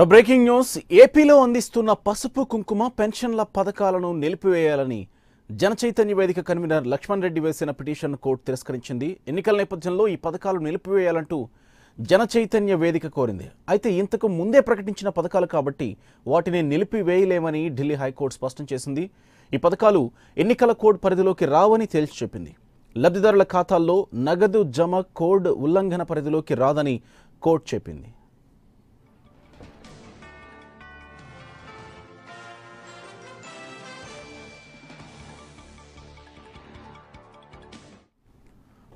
Breaking news ఏపీలో అందిస్తున్న పసుపు కుంకుమ పెన్షన్ల పథకాలను నిలిపివేయాలని జనచైతన్య వేదిక కన్వీనర్ లక్ష్మణ్ రెడ్డి వేసిన పిటిషన్ కోర్టు తిరస్కరించింది. ఎన్నికల నేపథ్యంలో ఈ పథకాలు నిలిపివేయాలంటూ జనచైతన్య వేదిక కోరింది. అయితే ఇంతకు ముందే ప్రకటించిన పథకాలు కాబట్టి వాటిని నిలిపివేయలేమని ఢిల్లీ హైకోర్టు స్పష్టం చేసింది. ఈ పథకాలు ఎన్నికల కోడ్ పరిధిలోకి రావని తేల్చి చెప్పింది. లబ్ధిదారుల ఖాతాల్లో నగదు జమ కోడ్ ఉల్లంఘన పరిధిలోకి రాదని కోర్టు చెప్పింది.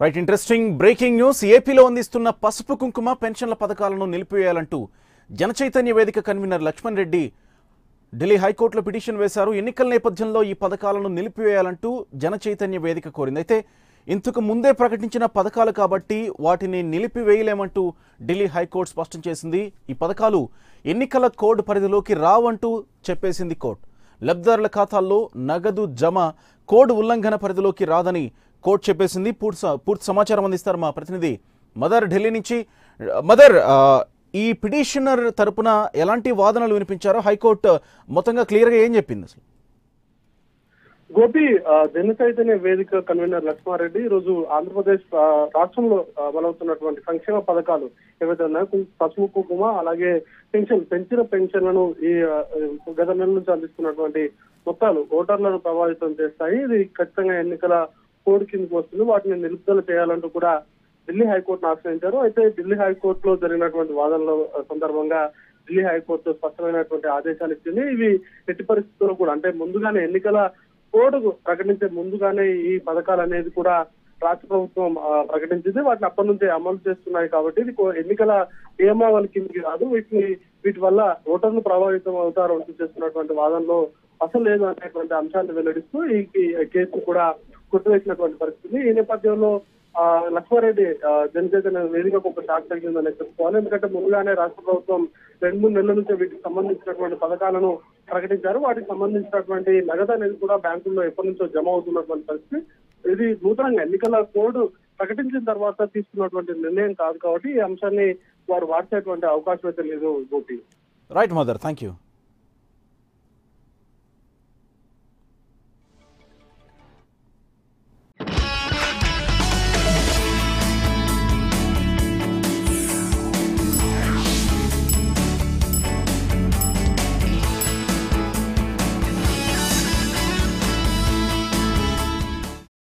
Right, interesting breaking news. ఏపీలో అందిస్తున్న పసుపు కుంకుమ పెన్షన్ల పథకాలను నిలిపివేయాలంటూ జనచైతన్య వేదిక కన్వీనర్ లక్ష్మణ్ రెడ్డి ఢిల్లీ హైకోర్టులో పిటిషన్ వేశారు. ఎన్నికల నేపథ్యంలో ఈ పథకాలను నిలిపివేయాలంటూ జనచైతన్య వేదిక కోరింది. అయితే ఇంతకు ముందే ప్రకటించిన పథకాలు కాబట్టి వాటిని నిలిపివేయలేమంటూ ఢిల్లీ హైకోర్టు స్పష్టం చేసింది. ఈ పథకాలు ఎన్నికల కోడ్ పరిధిలోకి రావంటూ చెప్పేసింది కోర్టు. లబ్ధిదారుల ఖాతాల్లో నగదు జమ కోడ్ ఉల్లంఘన పరిధిలోకి రాదని కోర్టు చెప్పేసింది. పూర్తి సమాచారం అందిస్తారు మా ప్రతినిధి మదర్ ఢిల్లీ నుంచి. మదర్, ఈ పిటిషనర్ తరపున ఎలాంటి వాదనలు వినిపించారో హైకోర్టు మొత్తంగా క్లియర్గా ఏం చెప్పింది అసలు? గోపి, జనచైతన్య వేదిక కన్వీనర్ లక్ష్మారెడ్డి ఈరోజు ఆంధ్రప్రదేశ్ రాష్ట్రంలో అమలవుతున్నటువంటి సంక్షేమ పథకాలు ఏవైతే ఉన్నాయో పసుపు కుంకుమ అలాగే పెంచిన పెన్షన్లను ఈ గత నెల నుంచి అందిస్తున్నటువంటి మొత్తాలు ఓటర్లను ప్రభావితం చేస్తాయి. ఇది ఖచ్చితంగా ఎన్నికల కోడ్ కిందకి వస్తుంది. వాటిని నిలుపుదల చేయాలంటూ కూడా ఢిల్లీ హైకోర్టును ఆశ్రయించారు. అయితే ఢిల్లీ హైకోర్టులో జరిగినటువంటి వాదనల సందర్భంగా ఢిల్లీ హైకోర్టు స్పష్టమైనటువంటి ఆదేశాలు ఇచ్చింది. ఇవి ఎట్టి పరిస్థితుల్లో కూడా అంటే ముందుగానే ఎన్నికల కోడ్ ప్రకటించే ముందుగానే ఈ పథకాలు అనేది కూడా రాష్ట్ర ప్రభుత్వం ప్రకటించింది. వాటిని అప్పటి నుంచే అమలు చేస్తున్నాయి కాబట్టి ఇది ఎన్నికల నియమావళి కిందకి రాదు. వీటి వల్ల ఓటర్లు ప్రభావితం అవుతారు అంటూ చేస్తున్నటువంటి వాదనలో అసలు లేదు అనేటువంటి అంశాన్ని వెల్లడిస్తూ ఈ కేసు కూడా కొట్టివేసినటువంటి పరిస్థితి. ఈ నేపథ్యంలో లక్ష్మారెడ్డి జనచైతన్య వేదికకు ఒక షాక్ తగ్గిందని చెప్పుకోవాలి. ఎందుకంటే ముందుగానే రాష్ట్ర ప్రభుత్వం 2-3 నెలల నుంచి వీటికి సంబంధించినటువంటి పథకాలను ప్రకటించారు. వాటికి సంబంధించినటువంటి నగదు అనేది కూడా బ్యాంకుల్లో ఎప్పటి నుంచో జమ అవుతున్నటువంటి పరిస్థితి. ఇది నూతనంగా ఎన్నికల కోడ్ ప్రకటించిన తర్వాత తీసుకున్నటువంటి నిర్ణయం కాదు కాబట్టి ఈ అంశాన్ని వారు వార్చేటువంటి అవకాశం అయితే లేదు. Gopi, right mother, thank you.